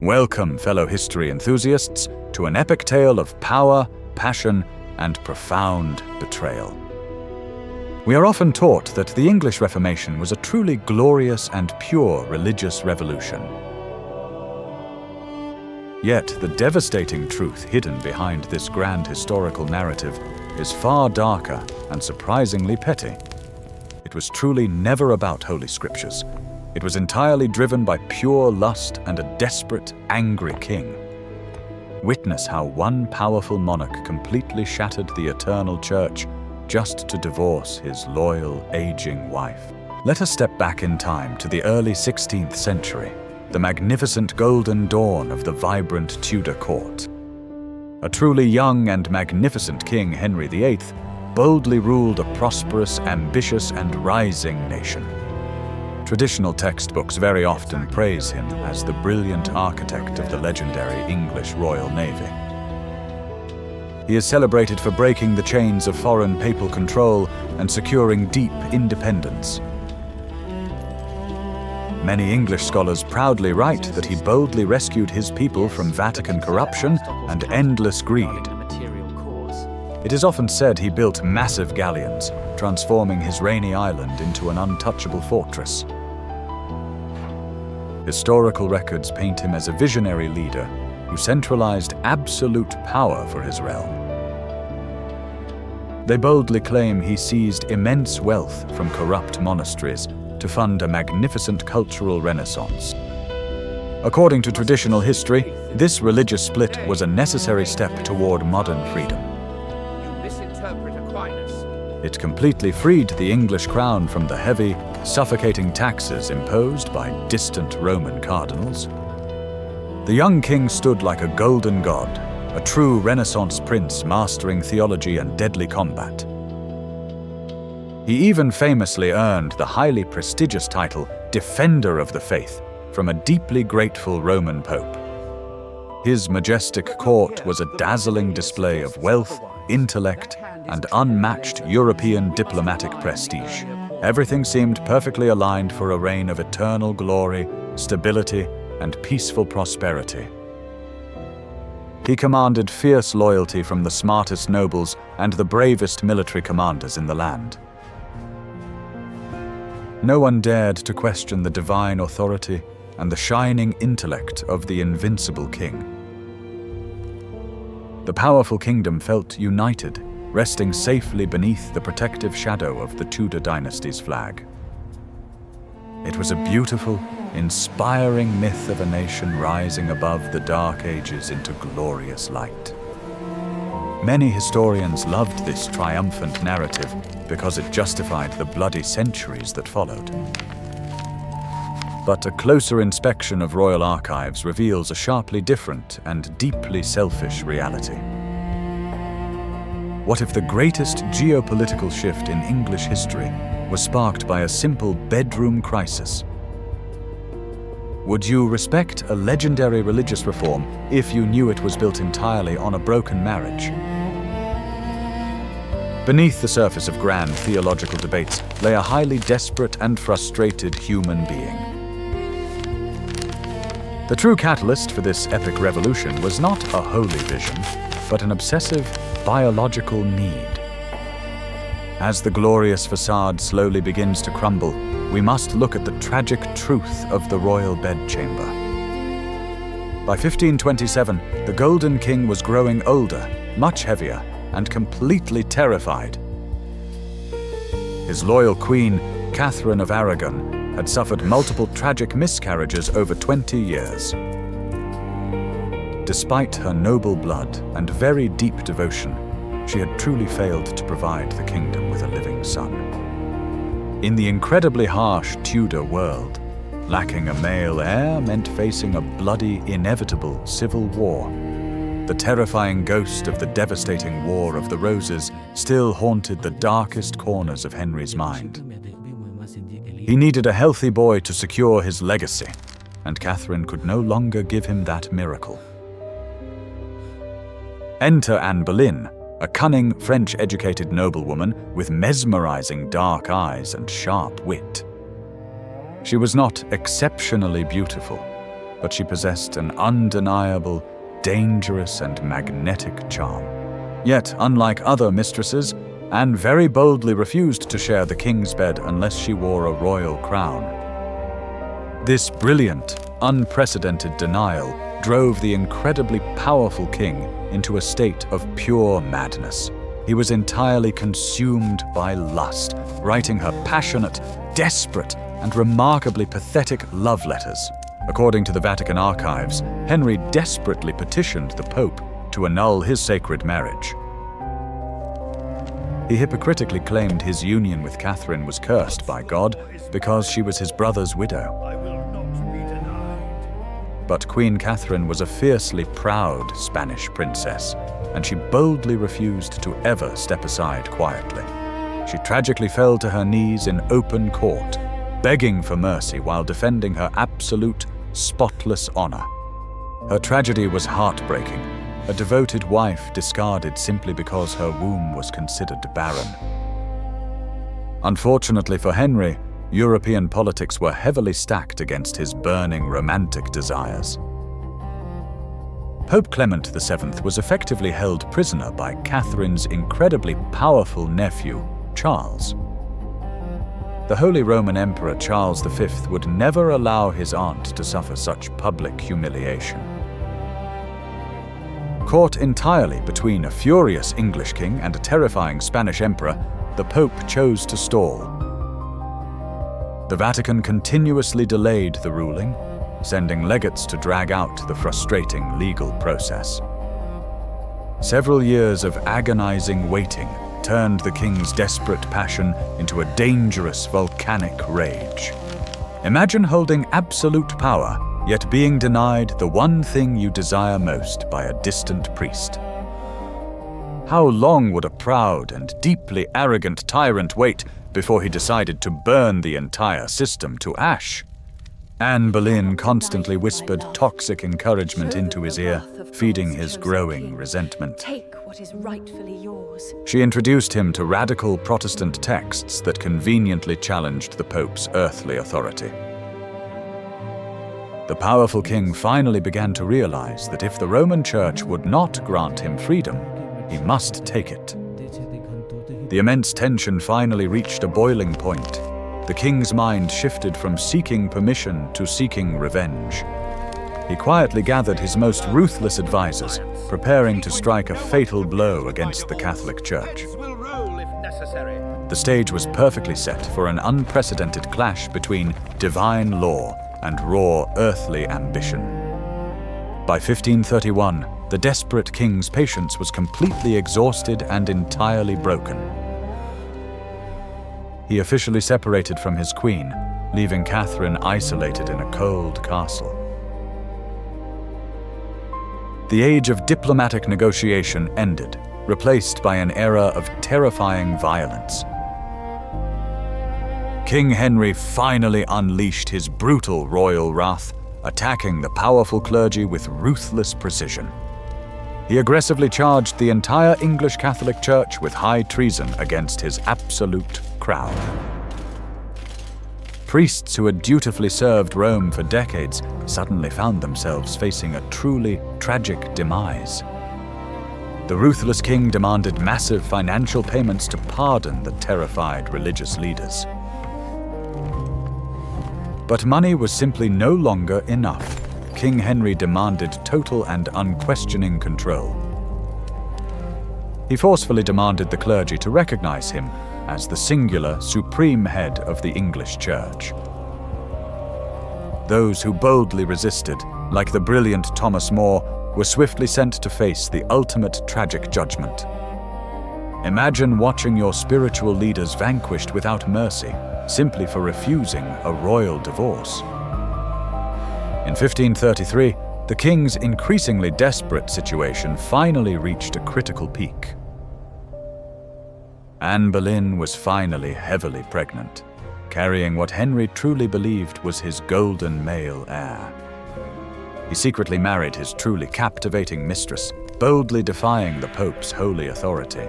Welcome, fellow history enthusiasts, to an epic tale of power, passion, and profound betrayal. We are often taught that the English Reformation was a truly glorious and pure religious revolution. Yet the devastating truth hidden behind this grand historical narrative is far darker and surprisingly petty. It was truly never about Holy Scriptures. It was entirely driven by pure lust and a desperate, angry king. Witness how one powerful monarch completely shattered the eternal church just to divorce his loyal, aging wife. Let us step back in time to the early 16th century, the magnificent golden dawn of the vibrant Tudor court. A truly young and magnificent King Henry VIII boldly ruled a prosperous, ambitious, and rising nation. Traditional textbooks very often praise him as the brilliant architect of the legendary English Royal Navy. He is celebrated for breaking the chains of foreign papal control and securing deep independence. Many English scholars proudly write that he boldly rescued his people from Vatican corruption and endless greed. It is often said he built massive galleons, transforming his rainy island into an untouchable fortress. Historical records paint him as a visionary leader who centralized absolute power for his realm. They boldly claim he seized immense wealth from corrupt monasteries to fund a magnificent cultural renaissance. According to traditional history, this religious split was a necessary step toward modern freedom. It completely freed the English crown from the heavy, suffocating taxes imposed by distant Roman cardinals. The young king stood like a golden god, a true Renaissance prince mastering theology and deadly combat. He even famously earned the highly prestigious title Defender of the Faith from a deeply grateful Roman pope. His majestic court was a dazzling display of wealth, intellect, and unmatched European diplomatic prestige. Everything seemed perfectly aligned for a reign of eternal glory, stability, and peaceful prosperity. He commanded fierce loyalty from the smartest nobles and the bravest military commanders in the land. No one dared to question the divine authority and the shining intellect of the invincible king. The powerful kingdom felt united, resting safely beneath the protective shadow of the Tudor dynasty's flag. It was a beautiful, inspiring myth of a nation rising above the dark ages into glorious light. Many historians loved this triumphant narrative because it justified the bloody centuries that followed. But a closer inspection of royal archives reveals a sharply different and deeply selfish reality. What if the greatest geopolitical shift in English history was sparked by a simple bedroom crisis? Would you respect a legendary religious reform if you knew it was built entirely on a broken marriage? Beneath the surface of grand theological debates lay a highly desperate and frustrated human being. The true catalyst for this epic revolution was not a holy vision, but an obsessive, biological need. As the glorious facade slowly begins to crumble, we must look at the tragic truth of the royal bedchamber. By 1527, the Golden King was growing older, much heavier, and completely terrified. His loyal queen, Catherine of Aragon, had suffered multiple tragic miscarriages over 20 years. Despite her noble blood and very deep devotion, she had truly failed to provide the kingdom with a living son. In the incredibly harsh Tudor world, lacking a male heir meant facing a bloody, inevitable civil war. The terrifying ghost of the devastating War of the Roses still haunted the darkest corners of Henry's mind. He needed a healthy boy to secure his legacy, and Catherine could no longer give him that miracle. Enter Anne Boleyn, a cunning, French-educated noblewoman with mesmerizing dark eyes and sharp wit. She was not exceptionally beautiful, but she possessed an undeniable, dangerous, and magnetic charm. Yet, unlike other mistresses, Anne very boldly refused to share the king's bed unless she wore a royal crown. This brilliant, unprecedented denial drove the incredibly powerful king into a state of pure madness. He was entirely consumed by lust, writing her passionate, desperate, and remarkably pathetic love letters. According to the Vatican archives, Henry desperately petitioned the Pope to annul his sacred marriage. He hypocritically claimed his union with Catherine was cursed by God because she was his brother's widow. But Queen Catherine was a fiercely proud Spanish princess, and she boldly refused to ever step aside quietly. She tragically fell to her knees in open court, begging for mercy while defending her absolute, spotless honor. Her tragedy was heartbreaking, a devoted wife discarded simply because her womb was considered barren. Unfortunately for Henry, European politics were heavily stacked against his burning romantic desires. Pope Clement VII was effectively held prisoner by Catherine's incredibly powerful nephew, Charles. The Holy Roman Emperor Charles V would never allow his aunt to suffer such public humiliation. Caught entirely between a furious English king and a terrifying Spanish emperor, the Pope chose to stall. The Vatican continuously delayed the ruling, sending legates to drag out the frustrating legal process. Several years of agonizing waiting turned the king's desperate passion into a dangerous volcanic rage. Imagine holding absolute power, yet being denied the one thing you desire most by a distant priest. How long would a proud and deeply arrogant tyrant wait before he decided to burn the entire system to ash? Anne Boleyn constantly whispered toxic encouragement into his ear, feeding his growing resentment. Take what is rightfully yours. She introduced him to radical Protestant texts that conveniently challenged the Pope's earthly authority. The powerful king finally began to realize that if the Roman Church would not grant him freedom, he must take it. The immense tension finally reached a boiling point. The king's mind shifted from seeking permission to seeking revenge. He quietly gathered his most ruthless advisors, preparing to strike a fatal blow against the Catholic Church. The stage was perfectly set for an unprecedented clash between divine law and raw earthly ambition. By 1531, the desperate king's patience was completely exhausted and entirely broken. He officially separated from his queen, leaving Catherine isolated in a cold castle. The age of diplomatic negotiation ended, replaced by an era of terrifying violence. King Henry finally unleashed his brutal royal wrath, attacking the powerful clergy with ruthless precision. He aggressively charged the entire English Catholic Church with high treason against his absolute crown. Priests who had dutifully served Rome for decades suddenly found themselves facing a truly tragic demise. The ruthless king demanded massive financial payments to pardon the terrified religious leaders. But money was simply no longer enough. King Henry demanded total and unquestioning control. He forcefully demanded the clergy to recognize him as the singular, supreme head of the English Church. Those who boldly resisted, like the brilliant Thomas More, were swiftly sent to face the ultimate tragic judgment. Imagine watching your spiritual leaders vanquished without mercy, simply for refusing a royal divorce. In 1533, the king's increasingly desperate situation finally reached a critical peak. Anne Boleyn was finally heavily pregnant, carrying what Henry truly believed was his golden male heir. He secretly married his truly captivating mistress, boldly defying the Pope's holy authority.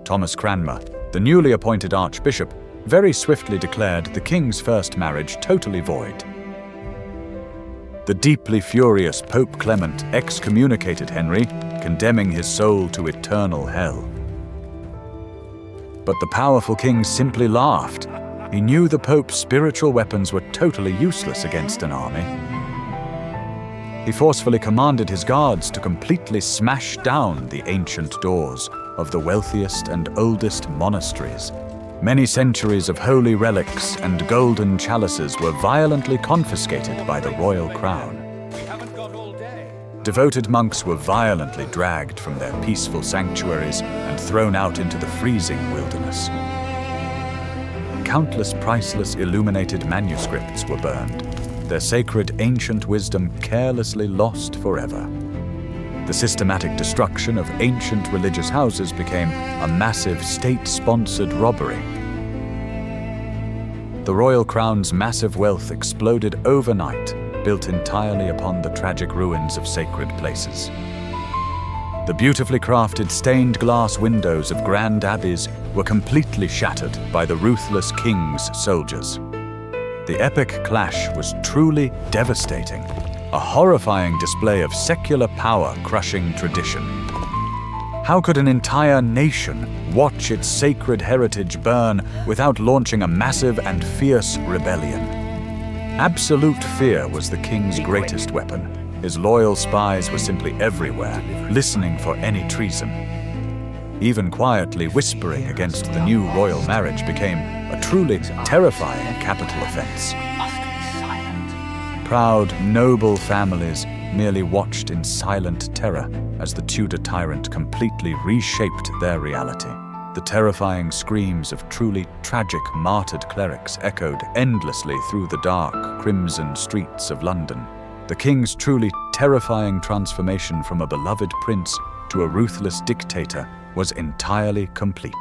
Thomas Cranmer, the newly appointed archbishop, very swiftly declared the king's first marriage totally void. The deeply furious Pope Clement excommunicated Henry, condemning his soul to eternal hell. But the powerful king simply laughed. He knew the Pope's spiritual weapons were totally useless against an army. He forcefully commanded his guards to completely smash down the ancient doors of the wealthiest and oldest monasteries. Many centuries of holy relics and golden chalices were violently confiscated by the royal crown. Devoted monks were violently dragged from their peaceful sanctuaries and thrown out into the freezing wilderness. Countless priceless illuminated manuscripts were burned, their sacred ancient wisdom carelessly lost forever. The systematic destruction of ancient religious houses became a massive state-sponsored robbery. The royal crown's massive wealth exploded overnight, built entirely upon the tragic ruins of sacred places. The beautifully crafted stained glass windows of grand abbeys were completely shattered by the ruthless king's soldiers. The epic clash was truly devastating, a horrifying display of secular power crushing tradition. How could an entire nation watch its sacred heritage burn without launching a massive and fierce rebellion? Absolute fear was the king's greatest weapon. His loyal spies were simply everywhere, listening for any treason. Even quietly whispering against the new royal marriage became a truly terrifying capital offense. Proud, noble families merely watched in silent terror as the Tudor tyrant completely reshaped their reality. The terrifying screams of truly tragic martyred clerics echoed endlessly through the dark, crimson streets of London. The king's truly terrifying transformation from a beloved prince to a ruthless dictator was entirely complete.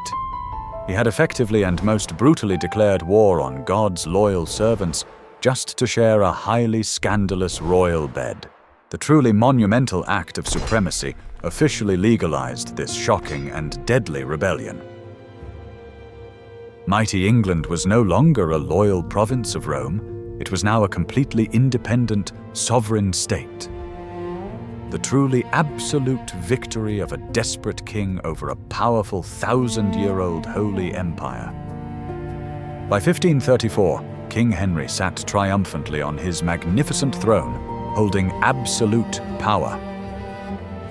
He had effectively and most brutally declared war on God's loyal servants just to share a highly scandalous royal bed. The truly monumental act of supremacy officially legalized this shocking and deadly rebellion. Mighty England was no longer a loyal province of Rome. It was now a completely independent, sovereign state. The truly absolute victory of a desperate king over a powerful 1,000-year-old holy empire. By 1534, King Henry sat triumphantly on his magnificent throne, holding absolute power.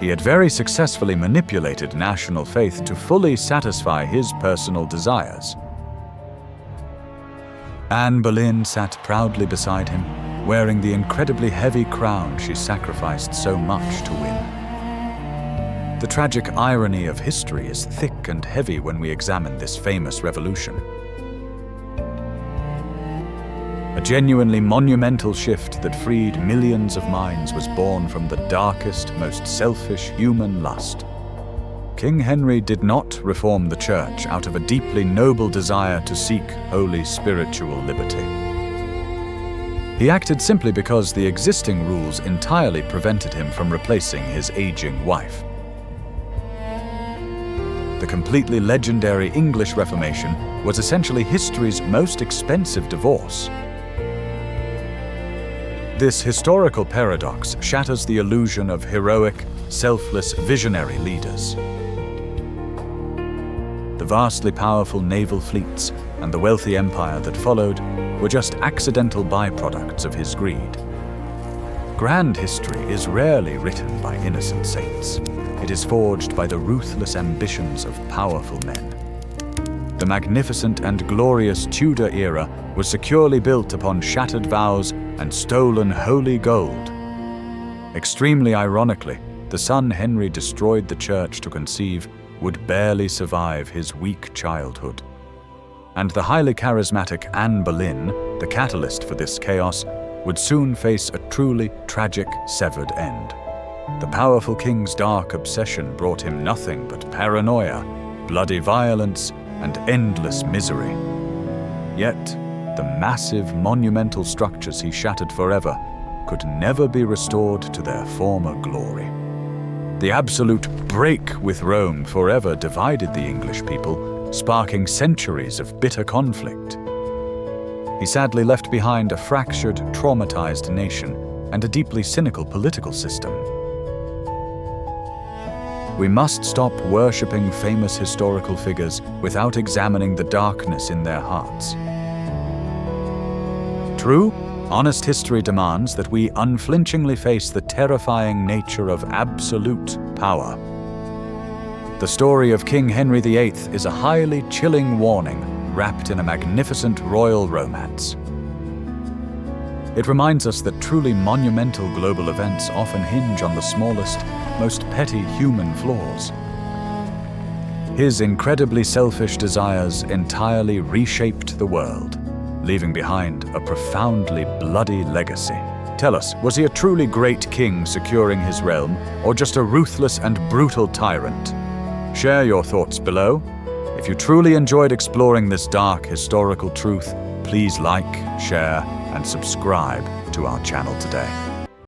He had very successfully manipulated national faith to fully satisfy his personal desires. Anne Boleyn sat proudly beside him, wearing the incredibly heavy crown she sacrificed so much to win. The tragic irony of history is thick and heavy when we examine this famous revolution. A genuinely monumental shift that freed millions of minds was born from the darkest, most selfish human lust. King Henry did not reform the Church out of a deeply noble desire to seek holy spiritual liberty. He acted simply because the existing rules entirely prevented him from replacing his aging wife. The completely legendary English Reformation was essentially history's most expensive divorce. This historical paradox shatters the illusion of heroic, selfless, visionary leaders. The vastly powerful naval fleets and the wealthy empire that followed were just accidental byproducts of his greed. Grand history is rarely written by innocent saints. It is forged by the ruthless ambitions of powerful men. The magnificent and glorious Tudor era was securely built upon shattered vows and stolen holy gold. Extremely ironically, the son Henry destroyed the church to conceive would barely survive his weak childhood. And the highly charismatic Anne Boleyn, the catalyst for this chaos, would soon face a truly tragic severed end. The powerful king's dark obsession brought him nothing but paranoia, bloody violence, and endless misery. Yet, the massive, monumental structures he shattered forever could never be restored to their former glory. The absolute break with Rome forever divided the English people, sparking centuries of bitter conflict. He sadly left behind a fractured, traumatized nation, and a deeply cynical political system. We must stop worshipping famous historical figures without examining the darkness in their hearts. True, honest history demands that we unflinchingly face the terrifying nature of absolute power. The story of King Henry VIII is a highly chilling warning wrapped in a magnificent royal romance. It reminds us that truly monumental global events often hinge on the smallest, most petty human flaws. His incredibly selfish desires entirely reshaped the world, leaving behind a profoundly bloody legacy. Tell us, was he a truly great king securing his realm, or just a ruthless and brutal tyrant? Share your thoughts below. If you truly enjoyed exploring this dark historical truth, please like, share, and subscribe to our channel today.